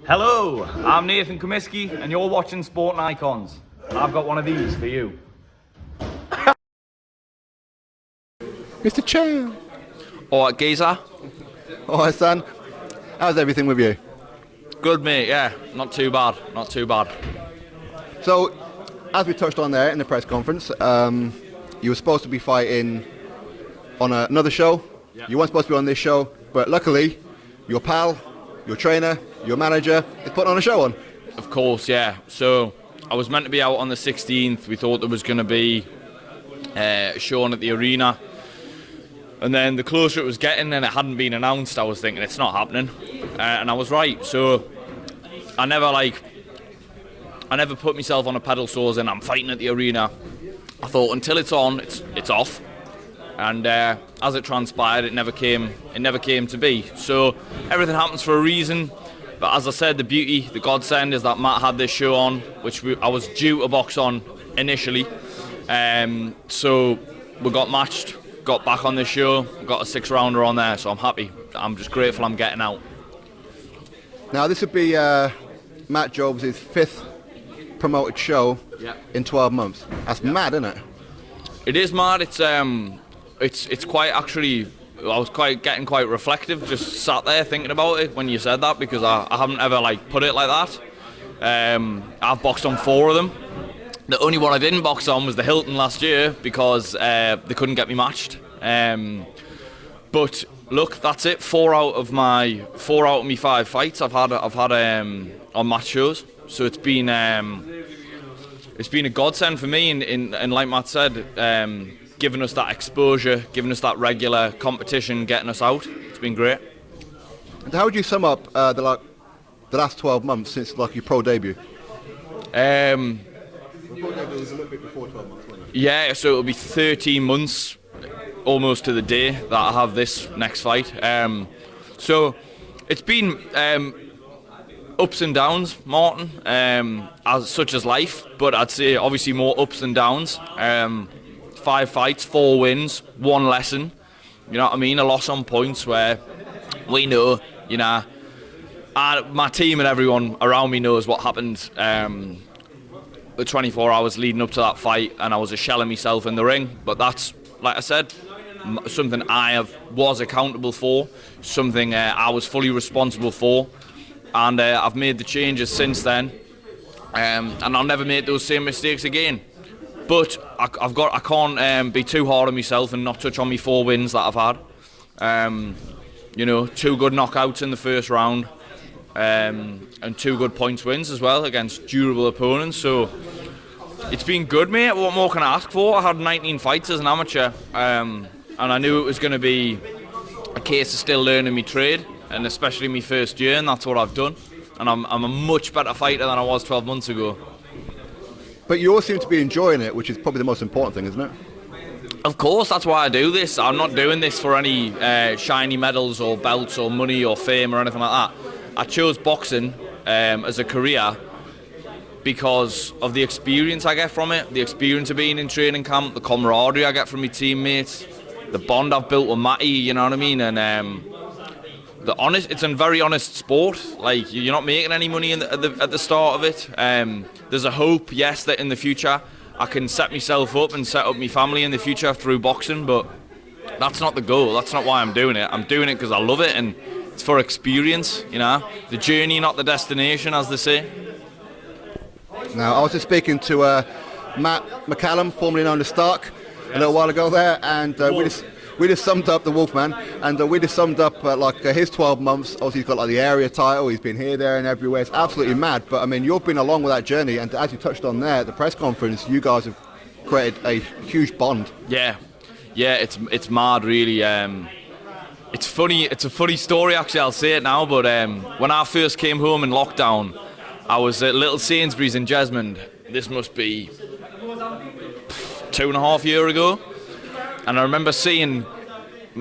Hello, I'm Nathan Cummiskey and you're watching Sport Icons. I've got one of these for you. Mr. Chan. Alright, geezer. Alright, son. How's everything with you? Good, mate, yeah. Not too bad, not too bad. So, as we touched on there in the press conference, you were supposed to be fighting on another show. Yeah. You weren't supposed to be on this show, but luckily, your pal, your trainer, your manager is putting on a show on. Of course, yeah. So, I was meant to be out on the 16th. We thought there was going to be a show on at the arena. And then the closer it was getting and it hadn't been announced, I was thinking it's not happening. And I was right. So I never put myself on a pedestal and I'm fighting at the arena. I thought until it's on, it's off. And as it transpired, it never came to be. So everything happens for a reason. But as I said, the beauty, the godsend is that Matt had this show on, which I was due to box on initially. So we got matched. Got back on the show, got a 6-rounder on there, so I'm happy. I'm just grateful I'm getting out. Now this would be Matt Jobs' 5th promoted show in 12 months. That's mad, isn't it? It is mad. It's quite actually. I was getting quite reflective. Just sat there thinking about it when you said that because I haven't ever put it like that. I've boxed on 4 of them. The only one I didn't box on was the Hilton last year because they couldn't get me matched. But look, that's it. 4 out of my 5 fights I've had on match shows. So it's been a godsend for me. And like Matt said, giving us that exposure, giving us that regular competition, getting us out. It's been great. And how would you sum up the last 12 months since your pro debut? Was a little bit before 12 months, wasn't it? Yeah, so it'll be 13 months almost to the day that I have this next fight. So it's been ups and downs, Martin, such as life, but I'd say obviously more ups than downs. 5 fights, 4 wins, 1 lesson. You know what I mean? A loss on points where we know, my team and everyone around me knows what happened. The 24 hours leading up to that fight, and I was a shell of myself in the ring. But that's, like I said, something was accountable for, something I was fully responsible for, and I've made the changes since then, and I'll never make those same mistakes again. But I can't be too hard on myself and not touch on my 4 wins that I've had. 2 good knockouts in the first round. And 2 good points wins as well against durable opponents, so it's been good, mate. What more can I ask for? I had 19 fights as an amateur, and I knew it was going to be a case of still learning my trade, and especially my first year, and that's what I've done. And I'm a much better fighter than I was 12 months ago. But you all seem to be enjoying it, which is probably the most important thing, isn't it? Of course, that's why I do this. I'm not doing this for any shiny medals or belts or money or fame or anything like that. I chose boxing as a career because of the experience I get from it, the experience of being in training camp, the camaraderie I get from my teammates, the bond I've built with Matty, you know what I mean? And it's a very honest sport. You're not making any money at the start of it. There's a hope, yes, that in the future I can set myself up and set up my family in the future through boxing, but that's not the goal. That's not why I'm doing it. I'm doing it because I love it, and it's for experience, the journey, not the destination, as they say. Now, I was just speaking to Matt McCallum, formerly known as Stark, a little while ago there, and we just summed up the Wolfman, and we just summed up his 12 months. Obviously, he's got the area title. He's been here, there, and everywhere. It's absolutely mad. But I mean, you've been along with that journey, and as you touched on there at the press conference, you guys have created a huge bond. Yeah, it's mad, really. It's funny. It's a funny story, actually. I'll say it now. But when I first came home in lockdown, I was at Little Sainsbury's in Jesmond. This must be 2.5 years ago. And I remember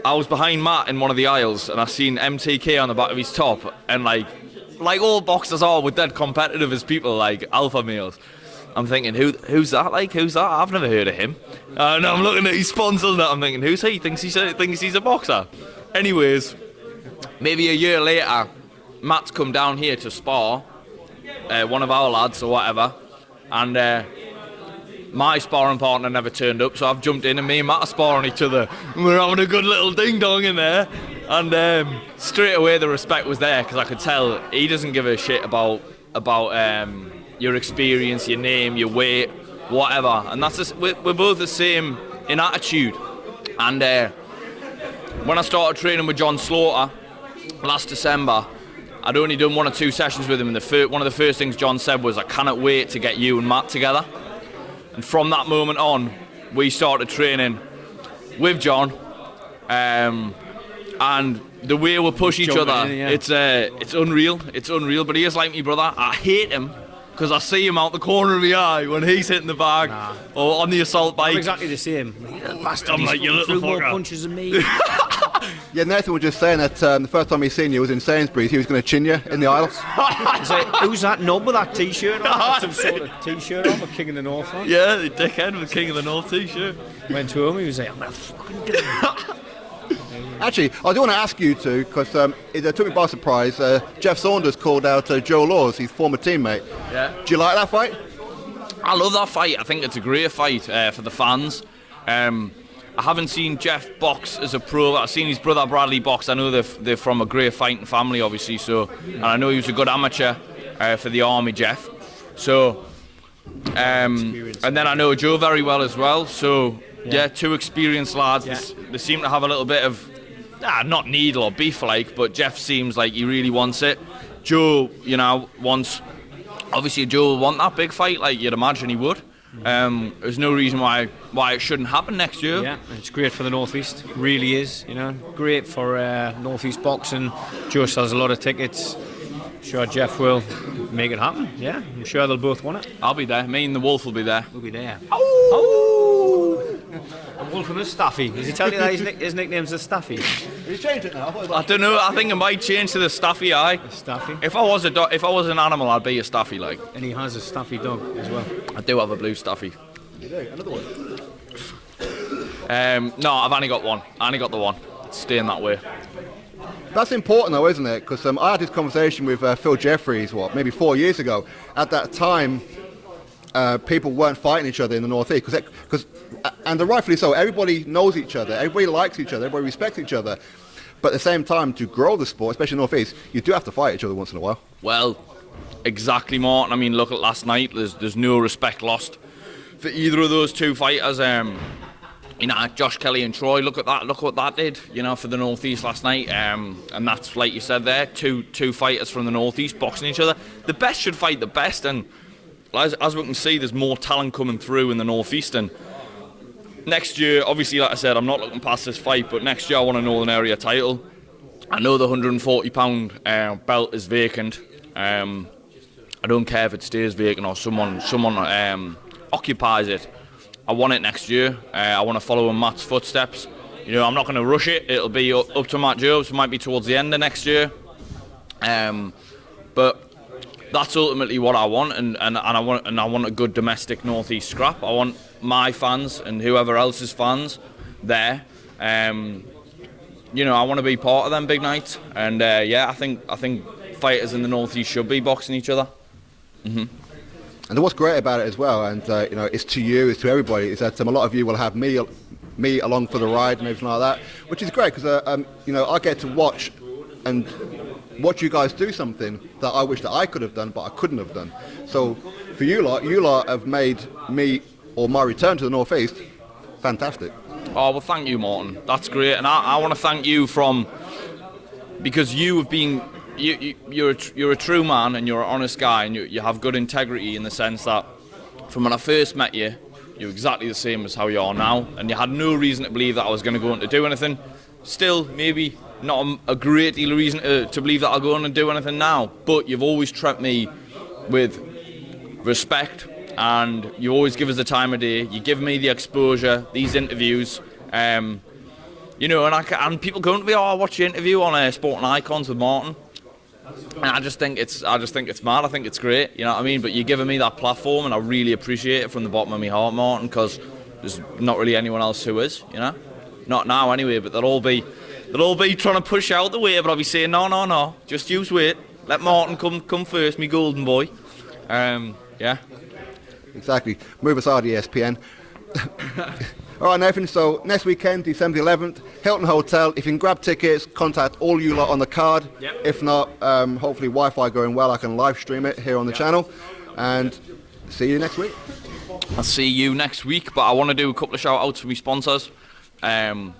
I was behind Matt in one of the aisles, and I seen MTK on the back of his top. And like all boxers are, we're dead competitive as people, like alpha males. I'm thinking, who's that? Who's that? I've never heard of him. And I'm looking at his sponsor and I'm thinking, who's he? Thinks he's a boxer. Anyways, maybe a year later, Matt's come down here to spar, one of our lads or whatever, and my sparring partner never turned up, so I've jumped in and me and Matt are sparring each other. And we're having a good little ding-dong in there. And straight away the respect was there, because I could tell he doesn't give a shit about your experience, your name, your weight, whatever. And that's just, we're both the same in attitude. And when I started training with John Slaughter last December, I'd only done 1 or 2 sessions with him, and one of the first things John said was, "I cannot wait to get you and Matt together." And from that moment on, we started training with John, and the way we push each other, it's unreal. It's unreal. But he is like me brother. I hate him because I see him out the corner of my eye when he's hitting the bag or on the assault bike. I'm exactly the same. I'm like, you little more fucker. punches than me. Yeah, Nathan was just saying that the first time he seen you was in Sainsbury's. He was going to chin you in the aisle. Who's that knob with that t-shirt on? Some sort of t-shirt on with King of the North on? Yeah, the dickhead with King of the North t-shirt. Went to him, he was like, "I'm going to fucking do it." Actually, I do want to ask you two, because it took me by surprise. Jeff Saunders called out Joe Laws, his former teammate. Yeah. Do you like that fight? I love that fight. I think it's a great fight for the fans. I haven't seen Jeff box as a pro. I've seen his brother Bradley box. I know they're from a great fighting family, obviously. So, and I know he was a good amateur for the army, Jeff. So, and then I know Joe very well as well. So, yeah, 2 experienced lads. Yeah. They seem to have a little bit of not needle or beef like, but Jeff seems like he really wants it. Joe, wants. Obviously, Joe will want that big fight, like you'd imagine he would. There's no reason why it shouldn't happen next year. Yeah, it's great for the Northeast. Really is, Great for Northeast boxing. Joe sells a lot of tickets. Sure, Jeff will make it happen. Yeah, I'm sure they'll both want it. I'll be there. Me and the Wolf will be there. We'll be there. Oh! The Wolf and the Staffy. Does he tell you that his nickname's the Staffy? He's changed it now. I don't know. I think it might change to the Staffy eye. The Staffy. If I was an animal, I'd be a Staffy like. And he has a Staffy dog as well. I do have a blue Staffy. You do, another one. No, I've only got one. I only got the one. It's staying that way. That's important though, isn't it? Because I had this conversation with Phil Jeffries, maybe 4 years ago. At that time, people weren't fighting each other in the North East, and rightfully so. Everybody knows each other, everybody likes each other, everybody respects each other. But at the same time, to grow the sport, especially in the North East, you do have to fight each other once in a while. Well, exactly, Martin. I mean, look at last night. There's no respect lost for either of those 2 fighters. Josh Kelly and Troy. Look at that. Look what that did. For the North East last night. And that's like you said there. Two fighters from the North East boxing each other. The best should fight the best, and as we can see, there's more talent coming through in the North East. And next year, obviously, like I said, I'm not looking past this fight, but next year I want a Northern Area title. I know the £140 belt is vacant. I don't care if it stays vacant or someone occupies it. I want it next year. I want to follow in Matt's footsteps. I'm not going to rush it. It'll be up to Matt Jobs. It might be towards the end of next year. But that's ultimately what I want, and I want a good domestic Northeast scrap. I want my fans and whoever else's fans there. I want to be part of them big nights, and I think fighters in the Northeast should be boxing each other. Mm-hmm. And what's great about it as well, and it's to you, it's to everybody, is that a lot of you will have me along for the ride and everything like that, which is great because I get to watch you guys do something that I wish that I could have done, but I couldn't have done. So for you lot have made me or my return to the North East fantastic. Oh well, thank you, Martin. That's great, and I want to thank you because you have been. You're a true man and you're an honest guy, and you have good integrity in the sense that from when I first met you, you're exactly the same as how you are now, and you had no reason to believe that I was going to go on to do anything. Still, maybe not a great deal of reason to believe that I'll go on and do anything now, but you've always treated me with respect, and you always give us the time of day. You give me the exposure, these interviews. And people go to me, I watch your interview on Sporting Icons with Martin. And I just think it's mad. I think it's great, you know what I mean? But you're giving me that platform, and I really appreciate it from the bottom of my heart, Martin, because there's not really anyone else who is, Not now anyway, but there'll all be They'll all be trying to push out the way, but I'll be saying, no, just use weight. Let Martin come first, me golden boy. Yeah. Exactly. Move aside, ESPN. All right, Nathan. So next weekend, December 11th, Hilton Hotel. If you can grab tickets, contact all you lot on the card. Yep. If not, hopefully Wi-Fi going well, I can live stream it here on the channel. And see you next week. I'll see you next week, but I want to do a couple of shout outs for my sponsors. You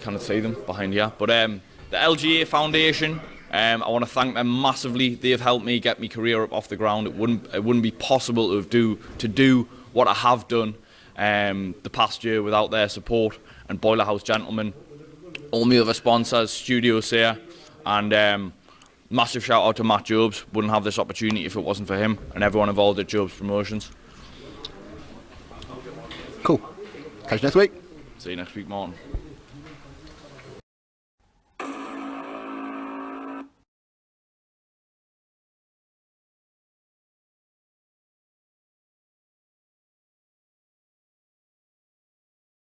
can't see them behind here, but the LGA Foundation. I want to thank them massively. They've helped me get my career up off the ground. It wouldn't be possible to do what I have done the past year without their support. And Boiler House Gentlemen, all my other sponsors, Studios here, and massive shout out to Matt Jobs. Wouldn't have this opportunity if it wasn't for him, and everyone involved at Jobs Promotions. Cool. Catch you next week. See you next week, Martin.